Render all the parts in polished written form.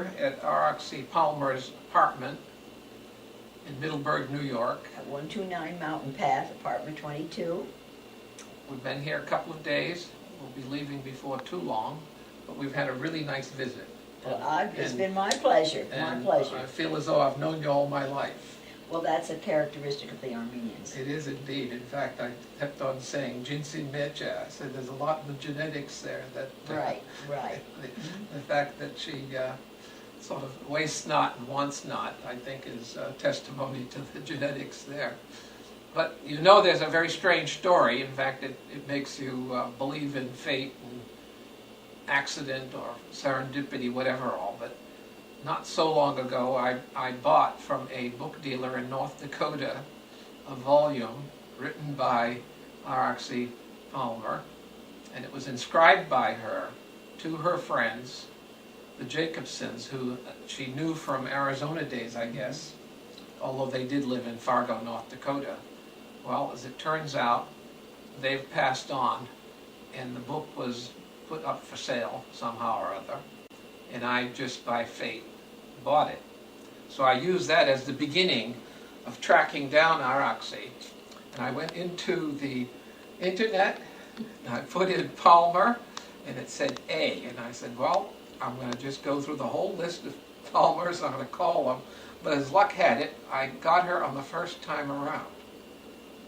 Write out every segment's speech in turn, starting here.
at Araxi Palmer's apartment in Middleburg, New York. At 129 Mountain Path, apartment 22. We've been here a couple of days. We'll be leaving before too long, but we've had a really nice visit. Well, it's been my pleasure, my pleasure. I feel as though I've known you all my life. Well, that's a characteristic of the Armenians. It is indeed. In fact, I kept on saying Jinsin Mecha. I said there's a lot in the genetics there. That Right. The fact that she sort of wastes not and wants not, I think, is testimony to the genetics there. But you know there's a very strange story. In fact, it makes you believe in fate and accident or serendipity, whatever all. But not so long ago, I bought from a book dealer in North Dakota a volume written by Araxi Palmer, and it was inscribed by her to her friends, the Jacobsons, who she knew from Arizona days, I guess, although they did live in Fargo, North Dakota. Well, as it turns out, they've passed on, and the book was put up for sale somehow or other, and I just by fate bought it. So I used that as the beginning of tracking down Araxi, and I went into the internet and I put in Palmer, and it said A, and I said, well, I'm going to just go through the whole list of Palmers. I'm going to call them. But as luck had it, I got her on the first time around.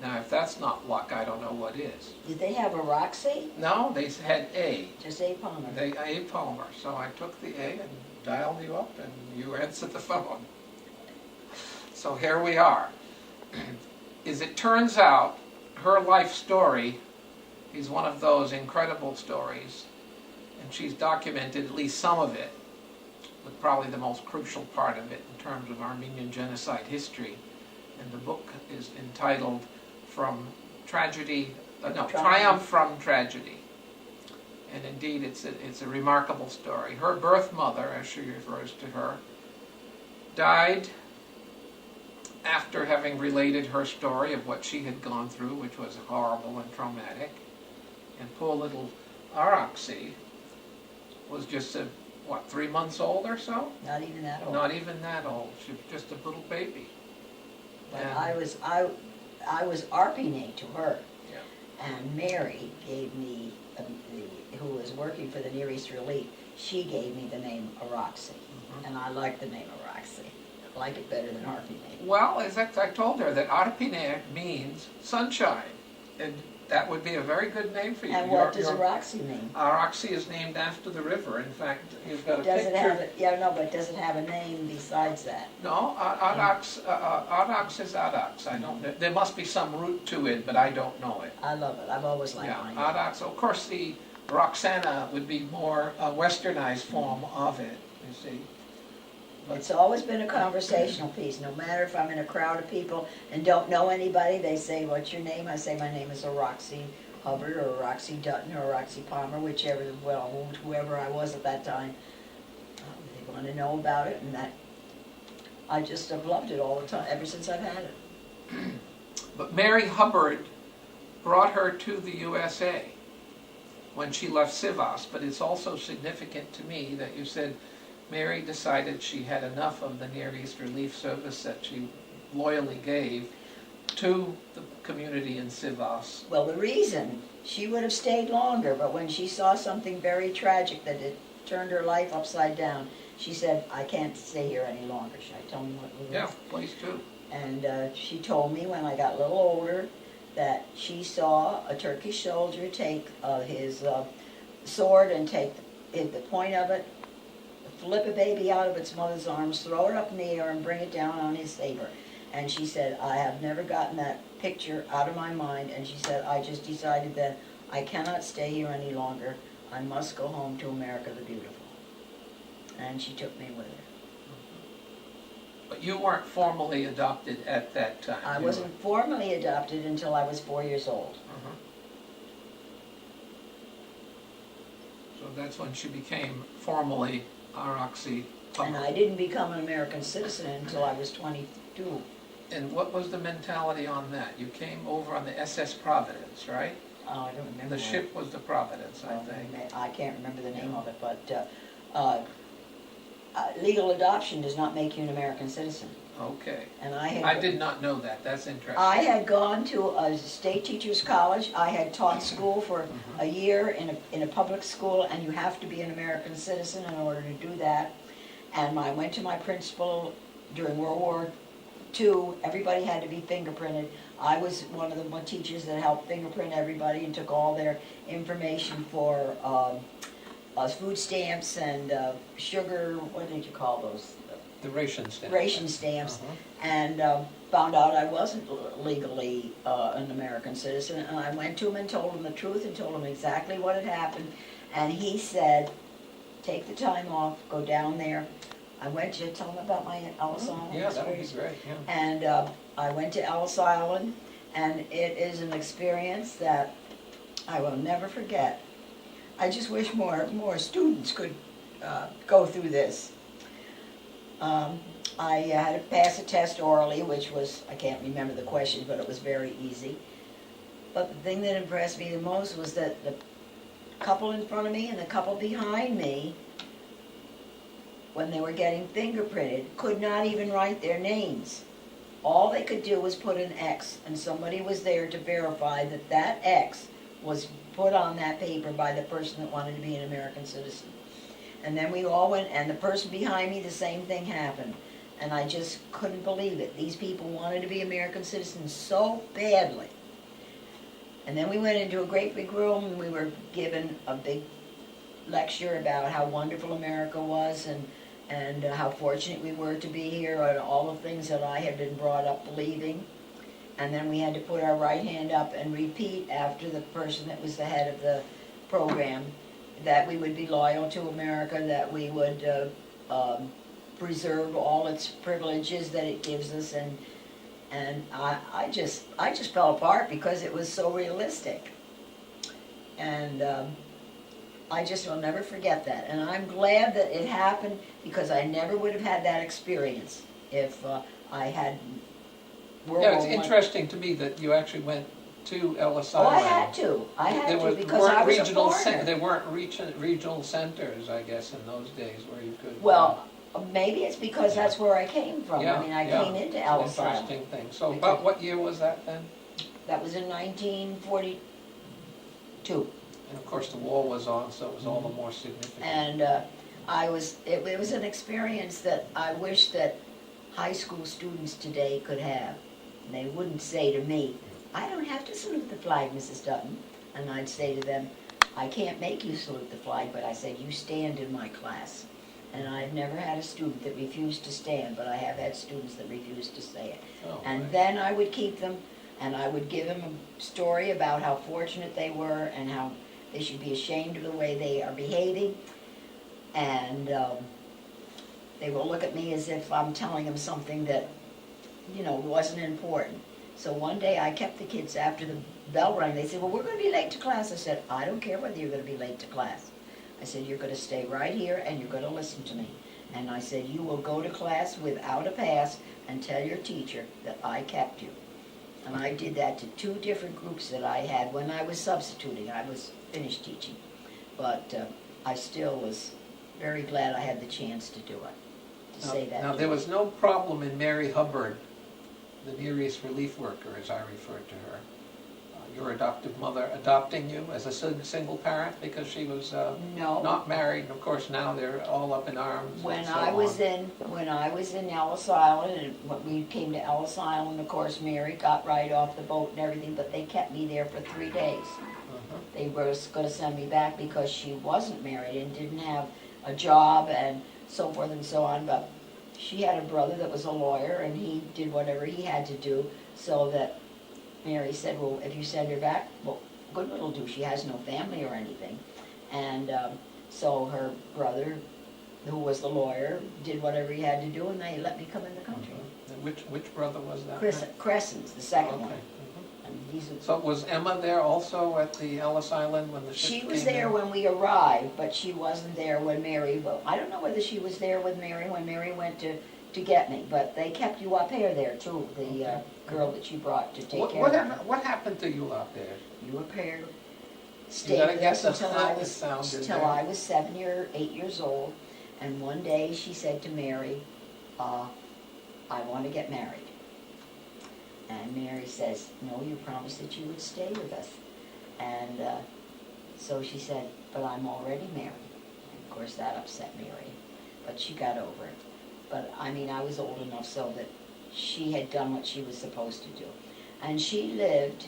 Now, if that's not luck, I don't know what is. Did they have a Roxy? No, they had A. Just A. Palmer. A. Palmer. So I took the A and dialed you up, and you answered the phone. So here we are. As it turns out, her life story is one of those incredible stories, and she's documented at least some of it, with probably the most crucial part of it in terms of Armenian genocide history. And the book is entitled Triumph from Tragedy. And indeed, it's a remarkable story. Her birth mother, as she refers to her, died after having related her story of what she had gone through, which was horrible and traumatic. And poor little Araxi was just 3 months old or so? Not even that old. Not even that old. She was just a little baby. But I was Arpine to her. Yeah. And Mary gave me, who was working for the Near East Relief, she gave me the name Araxi. Mm-hmm. And I like the name Araxi. I like it better than Arpine. Well, as I told her, that Arpine means sunshine. And that would be a very good name for you. And what does Araxi mean? Araxi is named after the river. In fact, you've got a picture. But does it have a name besides that? No, Arax is Arax. I don't. There must be some root to it, but I don't know it. I love it. I've always liked mine. Arax. Of course, the Roxana would be more a westernized form of it. You see. But it's always been a conversational piece. No matter if I'm in a crowd of people and don't know anybody, they say, what's your name? I say, my name is Araxi Hubbard or Araxi Dutton or Araxi Palmer, whoever I was at that time. They want to know about it, and that I just have loved it all the time, ever since I've had it. But Mary Hubbard brought her to the USA when she left Sivas, but it's also significant to me that you said Mary decided she had enough of the Near East Relief Service that she loyally gave to the community in Sivas. Well, the reason, she would have stayed longer, but when she saw something very tragic that had turned her life upside down, she said, I can't stay here any longer. Should I tell me what it was? Yeah, please do. And she told me when I got a little older that she saw a Turkish soldier take his sword and take the point of it, flip a baby out of its mother's arms, throw it up in the air, and bring it down on his saber. And she said, I have never gotten that picture out of my mind. And she said, I just decided that I cannot stay here any longer. I must go home to America the Beautiful. And she took me with her. But you weren't formally adopted at that time. I wasn't formally adopted until I was 4 years old. So that's when she became formally Araxi Hubbard. And I didn't become an American citizen until I was 22. And what was the mentality on that? You came over on the SS Providence, right? Oh, I don't remember. The ship was the Providence, I think. I can't remember the name of it, but legal adoption does not make you an American citizen. Okay. And I did not know that. That's interesting. I had gone to a state teachers college. I had taught school for a year in a public school, and you have to be an American citizen in order to do that. And I went to my principal during World War II. Everybody had to be fingerprinted. I was one of the teachers that helped fingerprint everybody and took all their information for food stamps and sugar, what did you call those? The ration stamps. Ration stamps, and found out I wasn't legally an American citizen. And I went to him and told him the truth and told him exactly what had happened. And he said, take the time off, go down there. I went to tell him about my Ellis Island Yeah, that would be experience. great. Yeah. And I went to Ellis Island, and it is an experience that I will never forget. I just wish more students could go through this. I had to pass a test orally, which was, I can't remember the questions, but it was very easy. But the thing that impressed me the most was that the couple in front of me and the couple behind me, when they were getting fingerprinted, could not even write their names. All they could do was put an X, and somebody was there to verify that that X was put on that paper by the person that wanted to be an American citizen. And then we all went, and the person behind me, the same thing happened. And I just couldn't believe it. These people wanted to be American citizens so badly. And then we went into a great big room, and we were given a big lecture about how wonderful America was, and how fortunate we were to be here, and all the things that I had been brought up believing. And then we had to put our right hand up and repeat after the person that was the head of the program, that we would be loyal to America, that we would preserve all its privileges that it gives us, and I just fell apart because it was so realistic. And I just will never forget that. And I'm glad that it happened, because I never would have had that experience if I had World War Yeah, it's I. interesting to me that you actually went to Ellis Oh, Island. I had to. I had There to, because I was a foreigner. There weren't regional centers, I guess, in those days where you could... Well, maybe it's because that's where I came from. Yeah, I mean, I yeah. came into Ellis Island. Interesting thing. So about what year was that then? That was in 1942. And of course the war was on, so it was all the more significant. And it was an experience that I wish that high school students today could have. And they wouldn't say to me, I don't have to salute the flag, Mrs. Dutton. And I'd say to them, I can't make you salute the flag, but I said, you stand in my class. And I've never had a student that refused to stand, but I have had students that refused to say it. Oh, And right. then I would keep them, and I would give them a story about how fortunate they were and how they should be ashamed of the way they are behaving. And they will look at me as if I'm telling them something that, wasn't important. So one day I kept the kids after the bell rang. They said, well, we're going to be late to class. I said, I don't care whether you're going to be late to class. I said, you're going to stay right here and you're going to listen to me. And I said, you will go to class without a pass and tell your teacher that I kept you. And I did that to 2 different groups that I had when I was substituting. I was finished teaching. But I still was very glad I had the chance to do it, to say that. Now there was no problem in Mary Hubbard, the Near East relief worker, as I referred to her. Your adoptive mother adopting you as a single parent because she was No. not married, and of course now they're all up in arms. When I was in Ellis Island, and when we came to Ellis Island, of course, Mary got right off the boat and everything, but they kept me there for 3 days. They were going to send me back because she wasn't married and didn't have a job and so forth and so on, but she had a brother that was a lawyer, and he did whatever he had to do, so that Mary said, well, if you send her back, well, good will do. She has no family or anything. And so her brother, who was the lawyer, did whatever he had to do, and they let me come in the country. And which brother was that? Crescent's the second Okay. one. And he's So was Emma there also at the Ellis Island when the ship She came was there in? when we arrived, but she wasn't there when Mary, well, I don't know whether she was there with Mary when Mary went to get me, but they kept you up here there too, the girl that she brought to take care of me. What happened to you out there? You up here, You stayed gotta with get us the until sound in there. I was 7 or 8 years old, And one day she said to Mary, I want to get married. And Mary says, no, you promised that you would stay with us. And so she said, but I'm already married. And of course that upset Mary, but she got over it. But I mean, I was old enough so that she had done what she was supposed to do. And she lived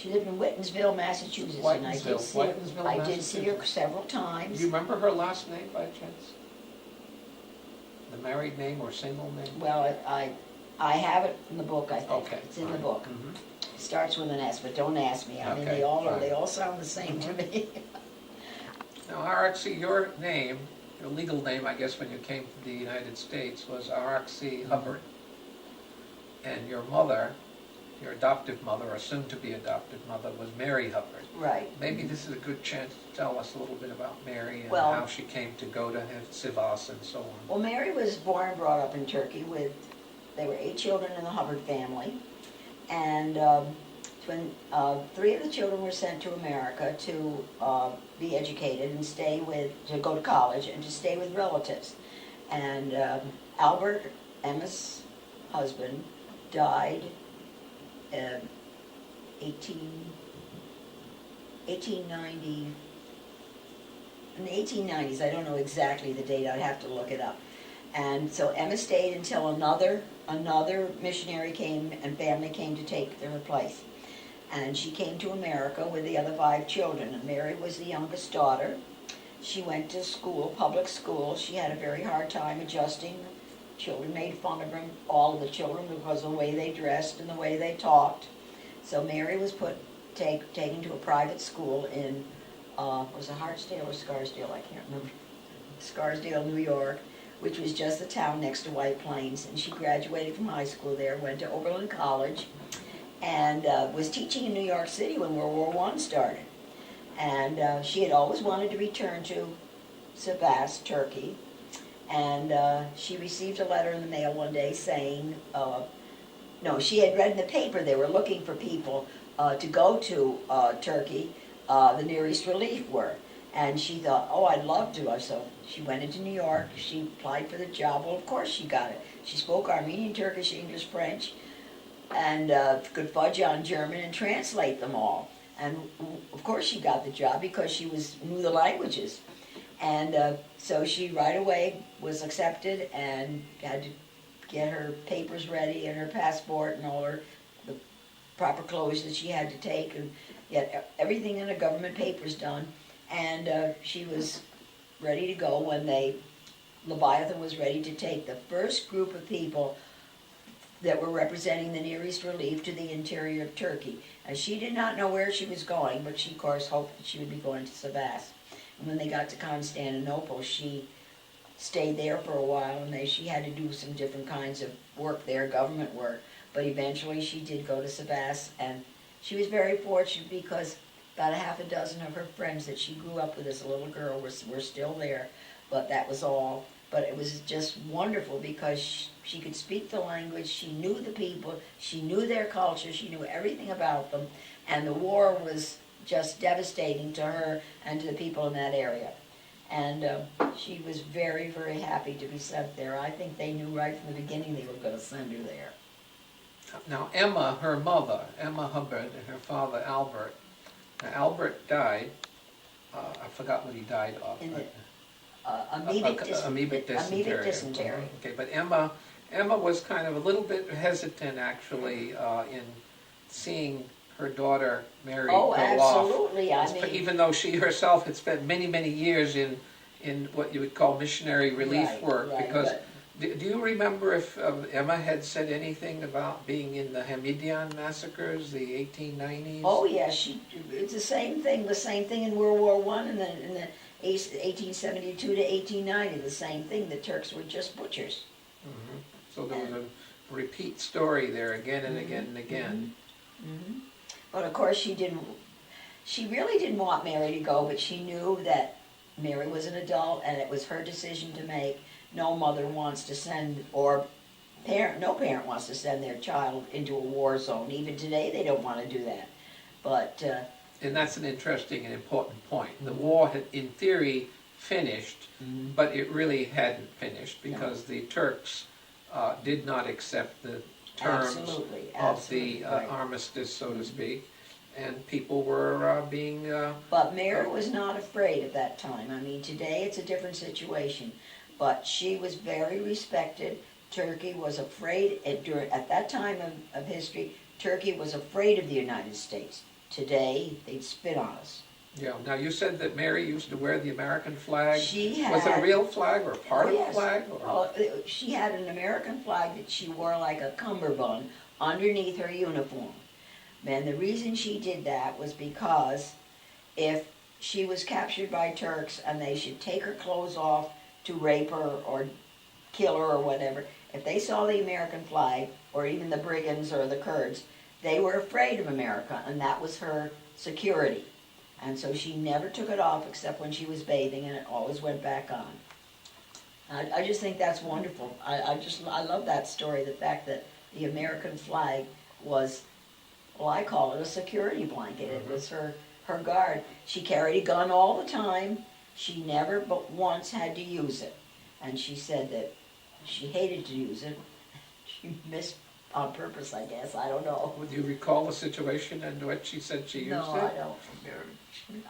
in Whitensville, Massachusetts. And I did see her several times. Do you remember her last name by chance? The married name or single name? Well, I have it in the book, I think. Okay. It's in the book. Mm-hmm. It starts with an S, but don't ask me. I mean, Okay, they fine. all sound the same to me. Now, Araxi, your name, your legal name, I guess, when you came to the United States was Araxi Hubbard. And your mother, your adoptive mother, or soon-to-be adoptive mother, was Mary Hubbard. Right. Maybe this is a good chance to tell us a little bit about Mary and Well, how she came to go to Sivas and so on. Well, Mary was born and brought up in Turkey there were 8 children in the Hubbard family. And when 3 of the children were sent to America to be educated and to go to college and to stay with relatives. And Albert, Emma's husband, died in 1890, in the 1890s. I don't know exactly the date, I'd have to look it up. And so Emma stayed until another missionary came and family came to take her place. And she came to America with the other 5 children. And Mary was the youngest daughter. She went to school, public school. She had a very hard time adjusting. Children made fun of her, all of the children, because of the way they dressed and the way they talked. So Mary was taken to a private school in, was it Hartsdale or Scarsdale? I can't remember. Scarsdale, New York, which was just the town next to White Plains. And she graduated from high school there, went to Oberlin College, and was teaching in New York City when World War I started. And she had always wanted to return to Sivas, Turkey. And she received a letter in the mail one day saying, no, she had read in the paper they were looking for people to go to Turkey, the Near East Relief were. And she thought, oh, I'd love to. So she went into New York, she applied for the job. Well, of course she got it. She spoke Armenian, Turkish, English, French, and could fudge on German and translate them all. And of course she got the job because she knew the languages. And so she right away was accepted and had to get her papers ready and her passport and all the proper clothes that she had to take and get everything in the government papers done. And she was ready to go when Leviathan was ready to take the first group of people that were representing the Near East Relief to the interior of Turkey. And she did not know where she was going, but she, of course, hoped that she would be going to Sivas. And when they got to Constantinople, she stayed there for a while, and she had to do some different kinds of work there, government work. But eventually she did go to Sivas, and she was very fortunate because about 6 of her friends that she grew up with as a little girl were still there, but that was all. But it was just wonderful because she could speak the language, she knew the people, she knew their culture, she knew everything about them, and the war was just devastating to her and to the people in that area. And she was very, very happy to be sent there. I think they knew right from the beginning they were going to send her there. Now Emma, her mother, Emma Hubbard, and her father Albert. Now, Albert died, I forgot what he died of. Amoebic dysentery. Okay, but Emma was kind of a little bit hesitant actually in seeing her daughter Mary go absolutely. off. Even though she herself had spent many, many years in what you would call missionary relief work. Because do you remember if Emma had said anything about being in the Hamidian massacres, the 1890s? Oh yes, it's the same thing in World War I and in the 1872 to 1890, the same thing. The Turks were just butchers. Mm-hmm. So there was a repeat story there again and again and again. Mm-hmm. But of course she really didn't want Mary to go, but she knew that Mary was an adult and it was her decision to make. No mother wants to send, no parent wants to send their child into a war zone. Even today they don't want to do that. But and that's an interesting and important point. The war had, in theory, finished, but it really hadn't finished because the Turks did not accept the terms of the armistice, so to speak, and people were being... But Mary was not afraid at that time. I mean, today it's a different situation, but she was very respected. Turkey was afraid, at that time of history, Turkey was afraid of the United States. Today, they'd spit on us. Yeah. Now, you said that Mary used to wear the American flag. She had... Was it a real flag or part of the flag? Or? She had an American flag that she wore like a cummerbund underneath her uniform. And the reason she did that was because if she was captured by Turks and they should take her clothes off to rape her or kill her or whatever, if they saw the American flag, or even the brigands or the Kurds, they were afraid of America, and that was her security. And so she never took it off except when she was bathing, and it always went back on. I just think that's wonderful. I love that story, the fact that the American flag was, well, I call it a security blanket. It was her guard. She carried a gun all the time. She never but once had to use it. And she said that she hated to use it. She missed on purpose, I guess. I don't know. Would you recall the situation in which she said she used it? No, I don't.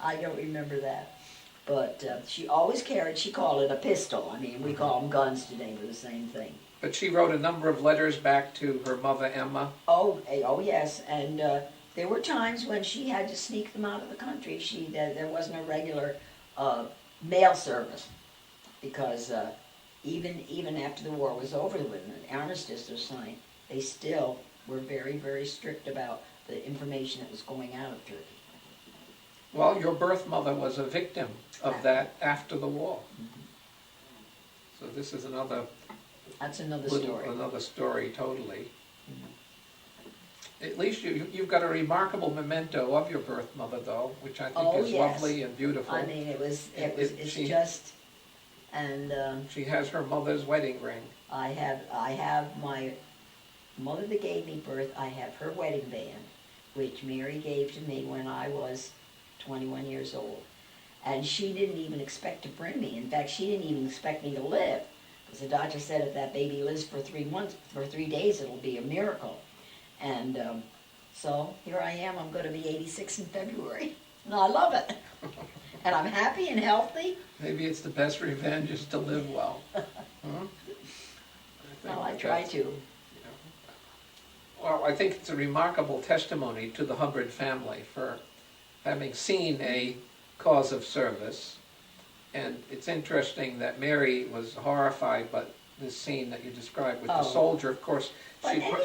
I don't remember that. But she always carried, she called it a pistol. I mean, we call them guns today for the same thing. But she wrote a number of letters back to her mother, Emma. Oh yes. And there were times when she had to sneak them out of the country. There wasn't a regular mail service because even after the war was over, when the armistice was signed, they still were very, very strict about the information that was going out of Turkey. Well, your birth mother was a victim of that after the war. So this is another... That's another story. Another story, totally. At least you've got a remarkable memento of your birth mother, though, which I think is lovely and beautiful. I mean, it's just... And she has her mother's wedding ring. I have my mother that gave me birth. I have her wedding band, which Mary gave to me when I was 21 years old. And she didn't even expect to bring me. In fact, she didn't even expect me to live. Because the doctor said if that baby lives for 3 months, for 3 days, it'll be a miracle. And so here I am. I'm going to be 86 in February. And I love it. And I'm happy and healthy. Maybe it's the best revenge is to live well. Well, I try to. Well, I think it's a remarkable testimony to the Hubbard family for having seen a cause of service. And it's interesting that Mary was horrified by this scene that you described with the soldier. Of course,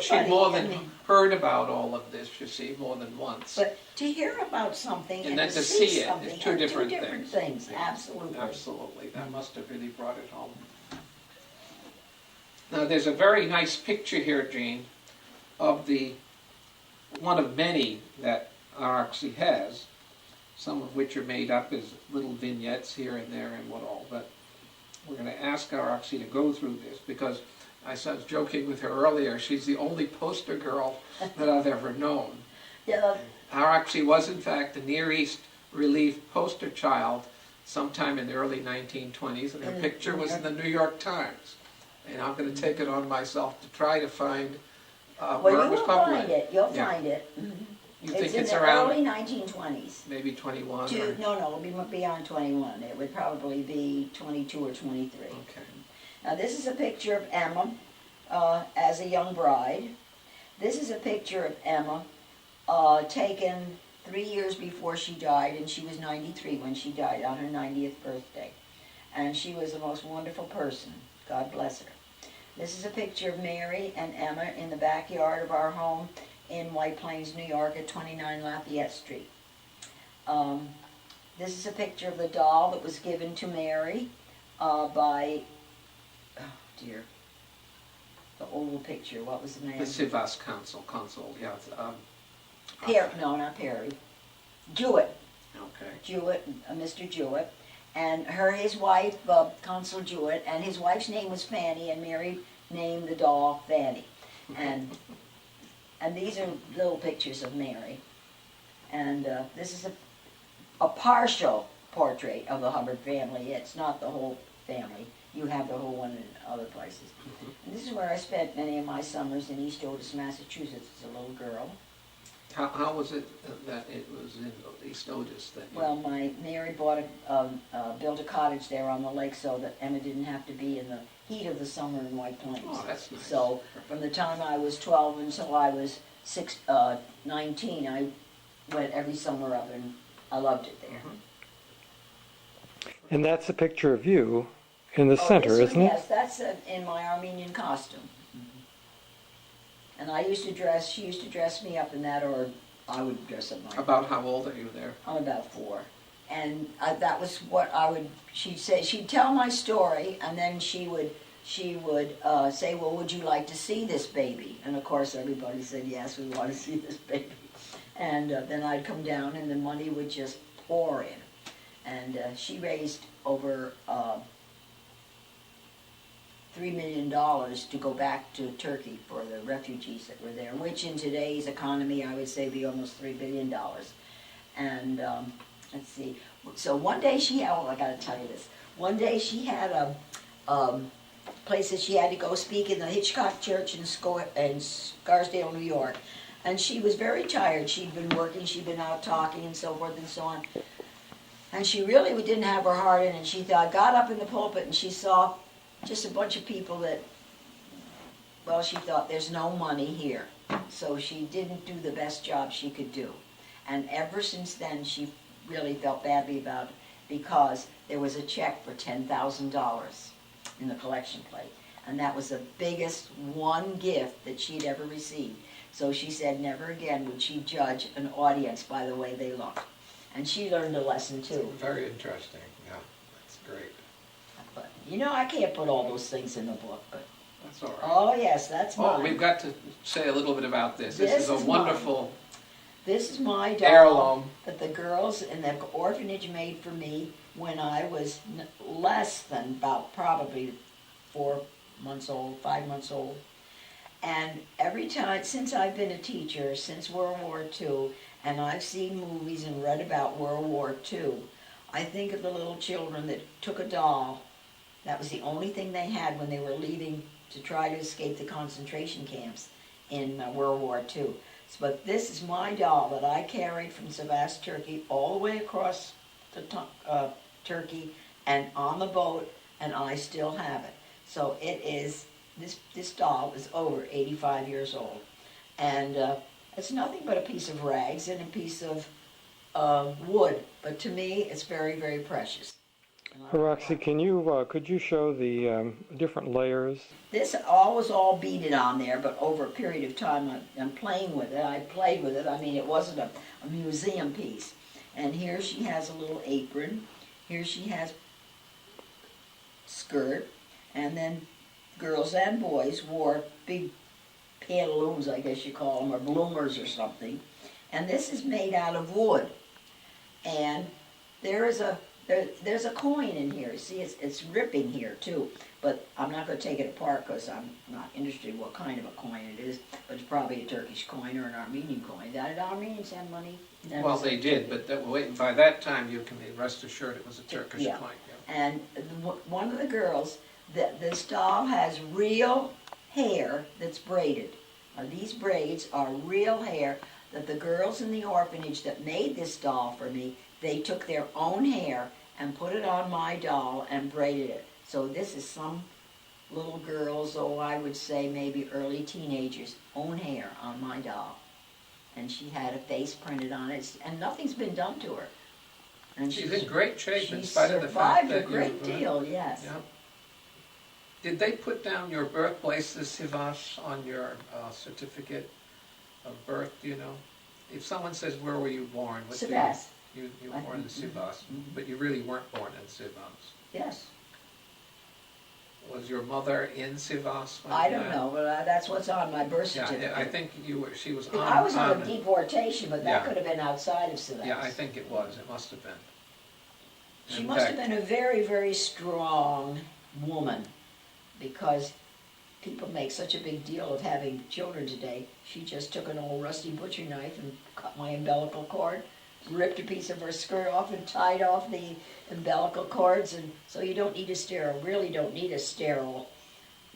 she'd more than heard about all of this, you see, more than once. But to hear about something and then to see it something is two different things. Yeah, Absolutely. Absolutely. That must have really brought it home. Now, there's a very nice picture here, Gene, of one of many that Araxi has, some of which are made up as little vignettes here and there and what all, but we're going to ask Araxi to go through this because I was joking with her earlier, she's the only poster girl that I've ever known. Yeah. Araxi was in fact a Near East relief poster child sometime in the early 1920s, and her picture was in the New York Times. And I'm going to take it on myself to try to find where it was published. You'll find it. You think it's around early 1920s. Maybe 21? No, it'll be beyond 21. It would probably be 22 or 23. Okay. Now this is a picture of Emma as a young bride. This is a picture of Emma taken 3 years before she died, and she was 93 when she died on her 90th birthday. And she was the most wonderful person. God bless her. This is a picture of Mary and Emma in the backyard of our home in White Plains, New York at 29 Lafayette Street. This is a picture of the doll that was given to Mary by, the old picture, what was the name? The Sivas consul, yeah. No, not Perry. Jewett. Okay. Jewett, Mr. Jewett. And his wife, Consul Jewett, and his wife's name was Fanny, and Mary named the doll Fanny. And these are little pictures of Mary. And this is a partial portrait of the Hubbard family. It's not the whole family. You have the whole one in other places. And this is where I spent many of my summers in East Otis, Massachusetts, as a little girl. How was it that it was in East Otis that you... Well, Mary built a cottage there on the lake so that Emma didn't have to be in the heat of the summer in White Plains. Oh, that's nice. So from the time I was 12 until I was 19, I went every summer up, and I loved it there. And that's a picture of you in the center, isn't it? Yes, that's in my Armenian costume. And she used to dress me up in that, or I would dress up like About how old are you there? I'm about 4. And that was what she'd say, she'd tell my story, and then she would say, well, would you like to see this baby? And of course everybody said, yes, we want to see this baby. And then I'd come down and the money would just pour in. And she raised over $3 million to go back to Turkey for the refugees that were there, which in today's economy I would say be almost $3 billion. And let's see, so one day I gotta tell you this, one day she had a place that she had to go speak in the Hitchcock Church in Scarsdale, New York. And she was very tired. She'd been working, she'd been out talking and so forth and so on. And she really didn't have her heart in, and she got up in the pulpit and she saw just a bunch of people that, well, she thought there's no money here. So she didn't do the best job she could do. And ever since then, she really felt badly about it because there was a check for $10,000 in the collection plate. And that was the biggest one gift that she'd ever received. So she said never again would she judge an audience by the way they look. And she learned a lesson too. Very interesting, yeah, that's great. But, you know, I can't put all those things in the book, but... That's all right. Oh, yes, that's mine. Oh, we've got to say a little bit about this. This is a wonderful... This is my doll heirloom that the girls in the orphanage made for me when I was less than about probably 4 months old, 5 months old. And every time, since I've been a teacher, since World War II, and I've seen movies and read about World War II, I think of the little children that took a doll. That was the only thing they had when they were leaving to try to escape the concentration camps in World War II. But this is my doll that I carried from Sivas, Turkey, all the way across the Turkey and on the boat, and I still have it. So it is, this doll is over 85 years old. And it's nothing but a piece of rags and a piece of wood, but to me it's very, very precious. Roxy, could you show the different layers? This was all beaded on there, but over a period of time I'm playing with it. I played with it. I mean, it wasn't a museum piece. And here she has a little apron. Here she has skirt. And then girls and boys wore big pantaloons, I guess you call them, or bloomers or something. And this is made out of wood. And there's a coin in here. See, it's ripping here too. But I'm not going to take it apart because I'm not interested in what kind of a coin it is. But it's probably a Turkish coin or an Armenian coin. Did Armenians have money? Well, they did, but by that time you can rest assured it was a Turkish coin. Yeah. And one of the girls, this doll has real hair that's braided. Now, these braids are real hair that the girls in the orphanage that made this doll for me, they took their own hair and put it on my doll and braided it. So this is some little girl's, I would say maybe early teenagers' own hair on my doll. And she had a face printed on it, and nothing's been done to her. And she's in great shape in spite of the fact that a great deal, yes. Yeah. Did they put down your birthplace, Sivas, on your certificate of birth, do you know? If someone says, where were you born? Sivas. You were born in Sivas, but you really weren't born in Sivas. Yes. Was your mother in Sivas? I don't know, but that's what's on my birth certificate. Yeah, I think she was on... I was on a deportation, but that could have been outside of Sivas. Yeah, I think it was. It must have been. She must have been a very, very strong woman, because people make such a big deal of having children today. She just took an old rusty butcher knife and cut my umbilical cord ripped a piece of her skirt off and tied off the umbilical cords, and so you don't need a sterile, really don't need a sterile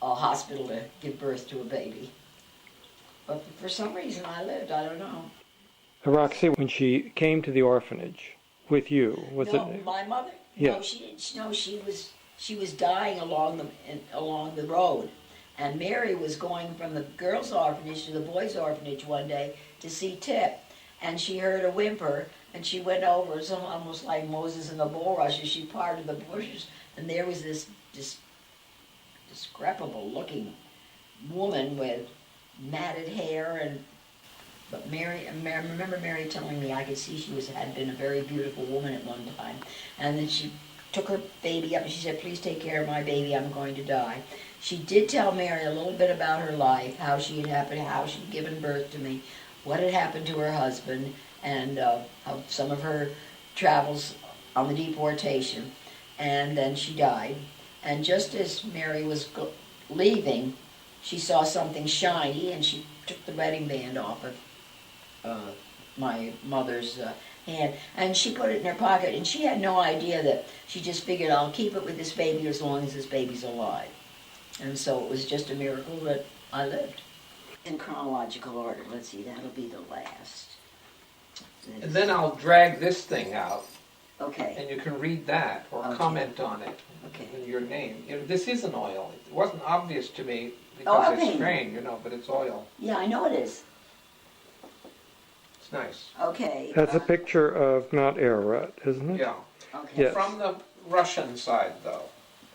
hospital to give birth to a baby. But for some reason I lived, I don't know. Roxy, when she came to the orphanage with you, was No, it? my mother? Yeah. No, she didn't. No, she was dying along the road, and Mary was going from the girls' orphanage to the boys' orphanage one day to see Tip, and she heard a whimper, and she went over. It's almost like Moses and the bulrushes. She parted the bushes, and there was this discrepable-looking woman with matted hair and. But Mary, I remember Mary telling me I could see she had been a very beautiful woman at one time. And then she took her baby up and she said, please take care of my baby, I'm going to die. She did tell Mary a little bit about her life, how she had happened, how she'd given birth to me, what had happened to her husband, and how some of her travels on the deportation. And then she died. And just as Mary was leaving, she saw something shiny and she took the wedding band off of my mother's hand, and she put it in her pocket, and she had no idea that she just figured, I'll keep it with this baby as long as this baby's alive. And so it was just a miracle that I lived. In chronological order, let's see, that'll be the last. And then I'll drag this thing out, Okay, and you can read that or Okay. comment on it okay. in your name. You know, this is an oil. It wasn't obvious to me Oh, because okay. it's grain, you know, but it's oil. Yeah, I know it is. It's nice. Okay. That's a picture of Mount Ararat, isn't it? Yeah. Okay. Yes. From the Russian side, though,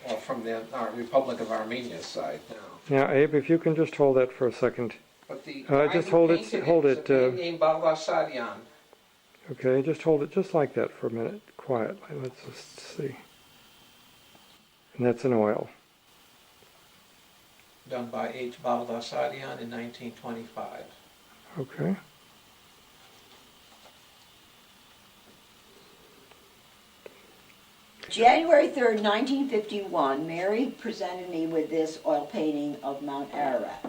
or from the Republic of Armenia's side now. Now, Abe, if you can just hold that for a second. But the Just guy hold who it- painted hold was it, a man named Balasarian. Okay, just hold it just like that for a minute, quietly. Let's just see. And that's an oil. Done by H. Balasarian in 1925. Okay. January 3rd, 1951, Mary presented me with this oil painting of Mount Ararat.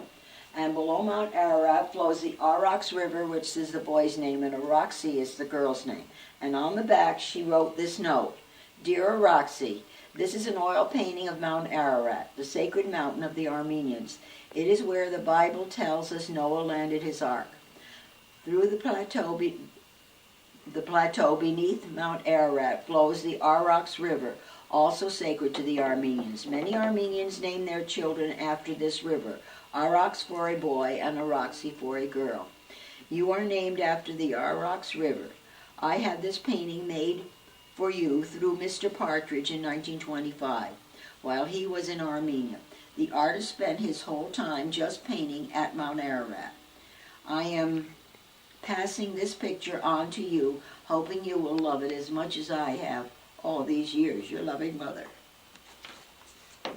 And below Mount Ararat flows the Araxi River, which is the boy's name, and Araxi is the girl's name. And on the back, she wrote this note: Dear Araxi, this is an oil painting of Mount Ararat, the sacred mountain of the Armenians. It is where the Bible tells us Noah landed his ark. Through the plateau beneath Mount Ararat flows the Araxi River, also sacred to the Armenians. Many Armenians name their children after this river, Arax for a boy and Araxi for a girl. You are named after the Araxi River. I had this painting made for you through Mr. Partridge in 1925, while he was in Armenia. The artist spent his whole time just painting at Mount Ararat. I am passing this picture on to you, hoping you will love it as much as I have all these years. Your loving mother.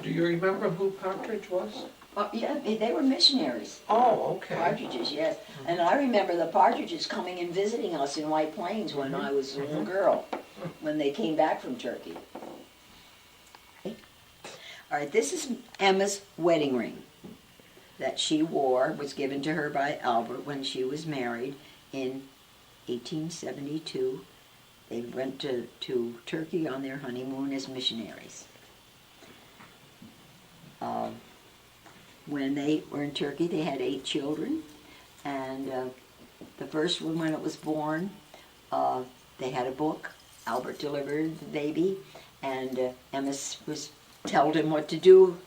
Do you remember who Partridge was? Yeah, they were missionaries. Oh, okay. Partridges, yes. And I remember the Partridges coming and visiting us in White Plains when I was a little girl, when they came back from Turkey. All right, this is Emma's wedding ring that she wore, was given to her by Albert when she was married in 1872. They went to Turkey on their honeymoon as missionaries. When they were in Turkey, they had 8 children, and the first one, when it was born, they had a book. Albert delivered the baby, and Emma told him what to do.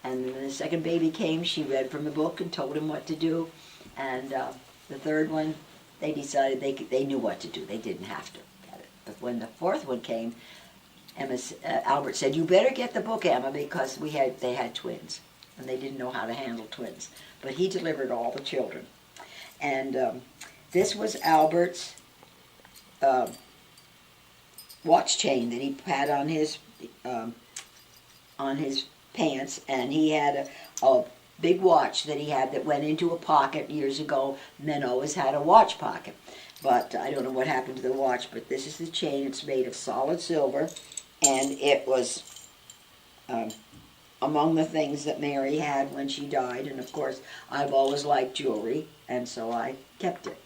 And when the second baby came, she read from the book and told him what to do. And the third one, they decided they knew what to do. They didn't have to get it. But when the fourth one came, Albert said, "You better get the book, Emma," because they had twins, and they didn't know how to handle twins. But he delivered all the children. And this was Albert's watch chain that he had on his pants, and he had a big watch that he had that went into a pocket years ago. Men always had a watch pocket, but I don't know what happened to the watch. But this is the chain. It's made of solid silver, and it was among the things that Mary had when she died. And of course, I've always liked jewelry, and so I kept it.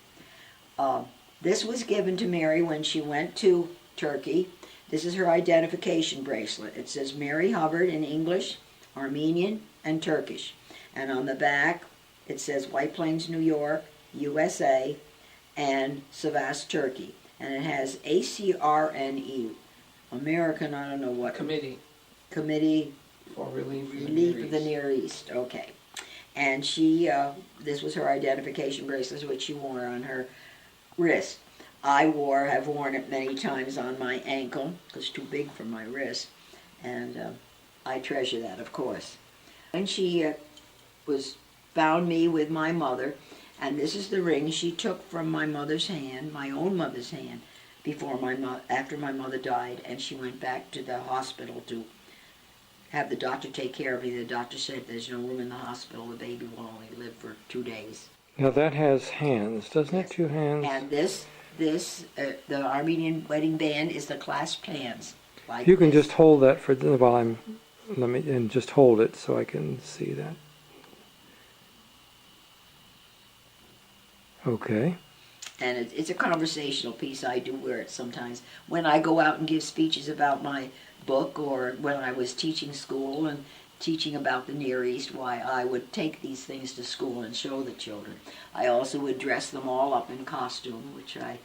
This was given to Mary when she went to Turkey. This is her identification bracelet. It says Mary Hubbard in English, Armenian, and Turkish. And on the back, it says White Plains, New York, USA, and Sivas, Turkey. And it has ACRNE, American, I don't know what. Committee Committee for Relief of the Near East. Okay. And she, this was her identification bracelet, which she wore on her wrist. I have worn it many times on my ankle, because it's too big for my wrist. And I treasure that, of course. And she found me with my mother, and this is the ring she took from my mother's hand, my own mother's hand, after my mother died, and she went back to the hospital to have the doctor take care of me. The doctor said there's no room in the hospital. The baby will only live for 2 days. Now that has hands, doesn't it? 2 hands? And the Armenian wedding band is the clasped hands. Like You can this. just hold that for while and just hold it so I can see that. Okay. And it's a conversational piece. I do wear it sometimes. When I go out and give speeches about my book, or when I was teaching school and teaching about the Near East, why I would take these things to school and show the children. I also would dress them all up in costume, which I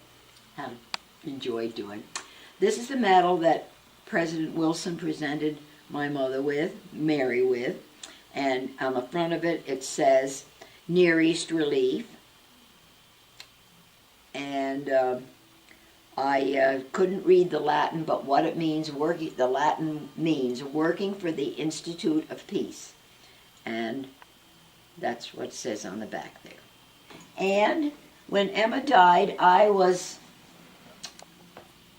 have enjoyed doing. This is the medal that President Wilson presented my mother with, Mary with, and on the front of it, it says Near East Relief. And I couldn't read the Latin, but what it means, the Latin means working for the Institute of Peace. And that's what it says on the back there. And when Emma died, I was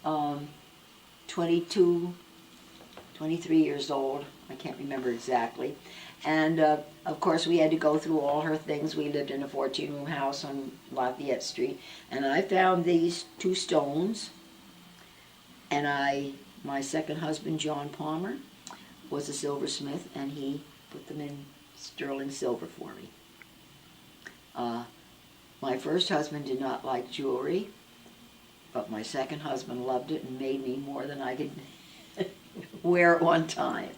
23 years old. I can't remember exactly. And of course we had to go through all her things. We lived in a 14-room house on Lafayette Street. And I found these 2 stones. And my second husband, John Palmer, was a silversmith, and he put them in sterling silver for me. My first husband did not like jewelry, but my second husband loved it and made me more than I could wear at one time.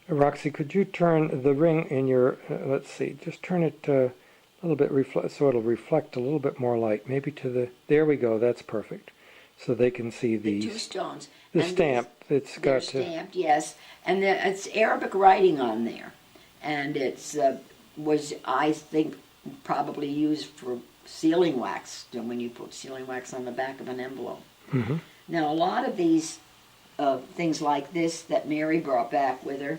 Roxy, could you turn the ring in your, let's see, just turn it a little bit, so it'll reflect a little bit more light. Maybe to the, there we go, that's perfect. So they can see these. The 2 stones. The And stamp, it's they're got to. stamped, yes. And it's Arabic writing on there. And it's, was, I think, probably used for sealing wax, when you put sealing wax on the back of an envelope. Mm-hmm. Now, a lot of these things like this that Mary brought back with her,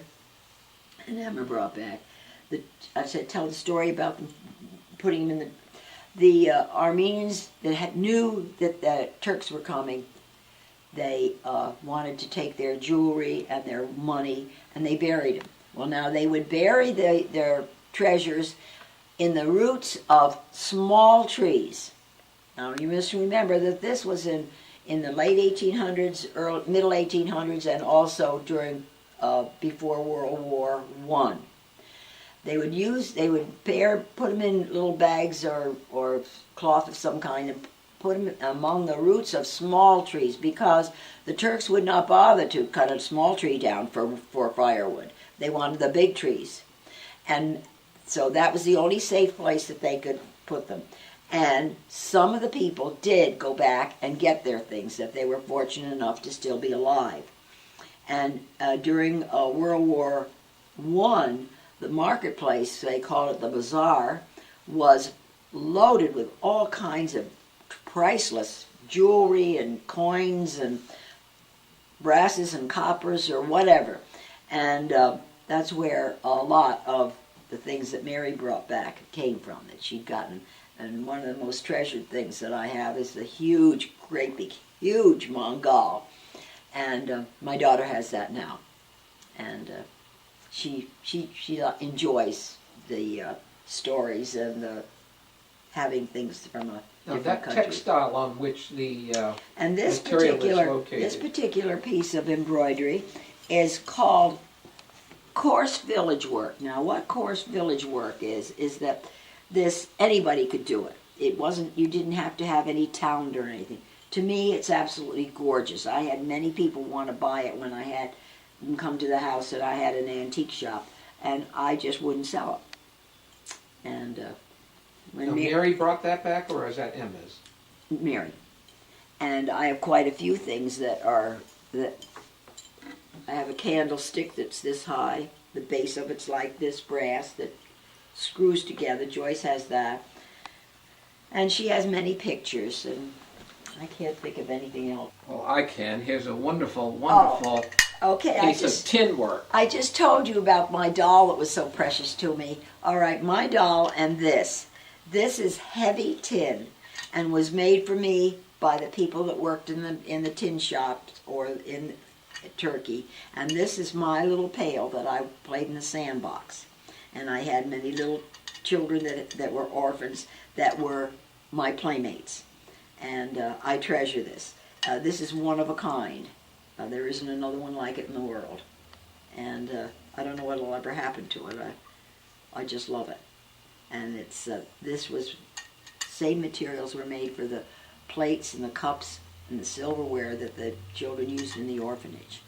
and Emma brought back, I said, tell the story about them putting them in the Armenians that knew that the Turks were coming. They wanted to take their jewelry and their money, and they buried them. Well, now they would bury their treasures in the roots of small trees. Now you must remember that this was in the late 1800s, middle 1800s, and also during before World War I. They would put them in little bags or cloth of some kind and put them among the roots of small trees, because the Turks would not bother to cut a small tree down for firewood. They wanted the big trees. And so that was the only safe place that they could put them. And some of the people did go back and get their things if they were fortunate enough to still be alive. And during World War I, the marketplace, they called it the bazaar, was loaded with all kinds of priceless jewelry and coins and brasses and coppers or whatever. And that's where a lot of the things that Mary brought back came from, that she'd gotten. And one of the most treasured things that I have is the huge, great big, huge Mongol. And my daughter has that now. And she enjoys the stories and the having things from a Now different that country. textile on which the And this material is located. particular piece of embroidery is called coarse village work. Now, what coarse village work is that anybody could do it. it wasn't, you didn't have to have any talent or anything. To me, it's absolutely gorgeous. I had many people want to buy it when I had them come to the house that I had an antique shop, and I just wouldn't sell it. And when Now, Mary brought that back, or is that Emma's? Mary. And I have quite a few things that I have a candlestick that's this high. The base of it's like this, brass, that screws together. Joyce has that. And she has many pictures, and I can't think of anything else. Well, I can. Here's a wonderful, wonderful Okay, piece of tin work. I just told you about my doll that was so precious to me. All right, my doll and this. This is heavy tin and was made for me by the people that worked in the tin shop or in Turkey. And this is my little pail that I played in the sandbox. And I had many little children that were orphans that were my playmates. And I treasure this. This is one of a kind. There isn't another one like it in the world. And I don't know what will ever happen to it. I just love it. And it's this was, same materials were made for the plates and the cups and the silverware that the children used in the orphanage.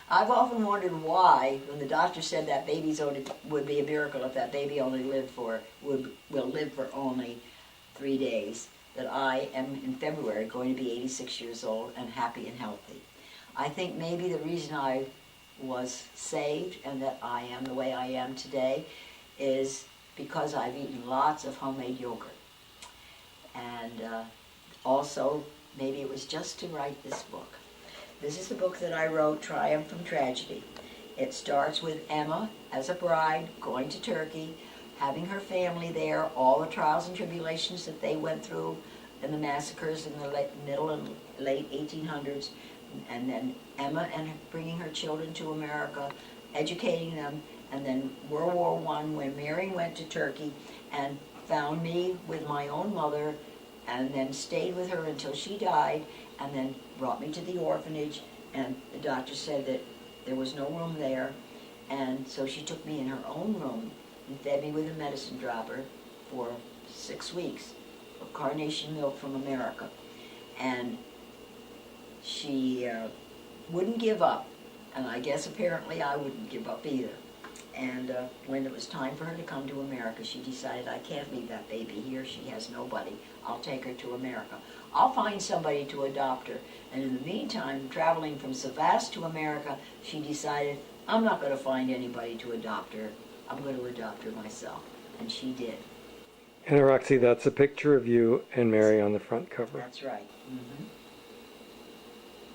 I've often wondered why, when the doctor said that baby's only would be a miracle if that baby only will live for only 3 days, that I am in February going to be 86 years old and happy and healthy. I think maybe the reason I was saved and that I am the way I am today is because I've eaten lots of homemade yogurt. And also, maybe it was just to write this book. This is the book that I wrote, Triumph from Tragedy. It starts with Emma as a bride going to Turkey, having her family there, all the trials and tribulations that they went through in the massacres in the middle and late 1800s, and then Emma and bringing her children to America, educating them, and then World War I, when Mary went to Turkey and found me with my own mother, and then stayed with her until she died, and then brought me to the orphanage, and the doctor said that there was no room there, and so she took me in her own room and fed me with a medicine dropper for 6 weeks of carnation milk from America. And she wouldn't give up, and I guess apparently I wouldn't give up either. And when it was time for her to come to America, she decided, I can't leave that baby here. She has nobody. I'll take her to America. I'll find somebody to adopt her. And in the meantime, traveling from Savas to America, she decided, I'm not going to find anybody to adopt her. I'm going to adopt her myself. And she did. And Roxy, that's a picture of you and Mary on the front cover. That's right. Mm-hmm.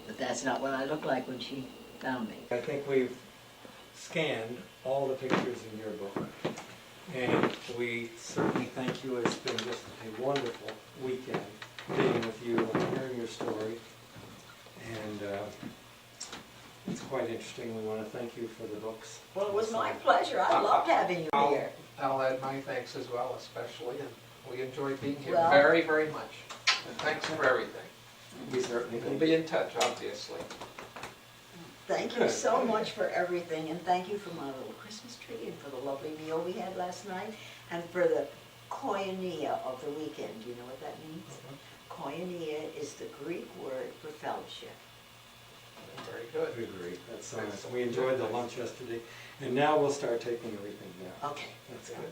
But that's not what I looked like when she found me. I think we've scanned all the pictures in your book, and we certainly thank you. It's been just a wonderful weekend being with you and hearing your story, and it's quite interesting. We want to thank you for the books. Well, it was my pleasure. I loved having you here. I'll add my thanks as well, especially, and we enjoyed being here Well, very, very much. And thanks for everything. We certainly We'll will be in touch, obviously. Thank you so much for everything, and thank you for my little Christmas tree, and for the lovely meal we had last night, and for the koinonia of the weekend. Do you know what that means? Koinonia is the Greek word for fellowship. Very good. We agree. That's nice. We enjoyed the lunch yesterday, and now we'll start taking everything down. Okay. That's good.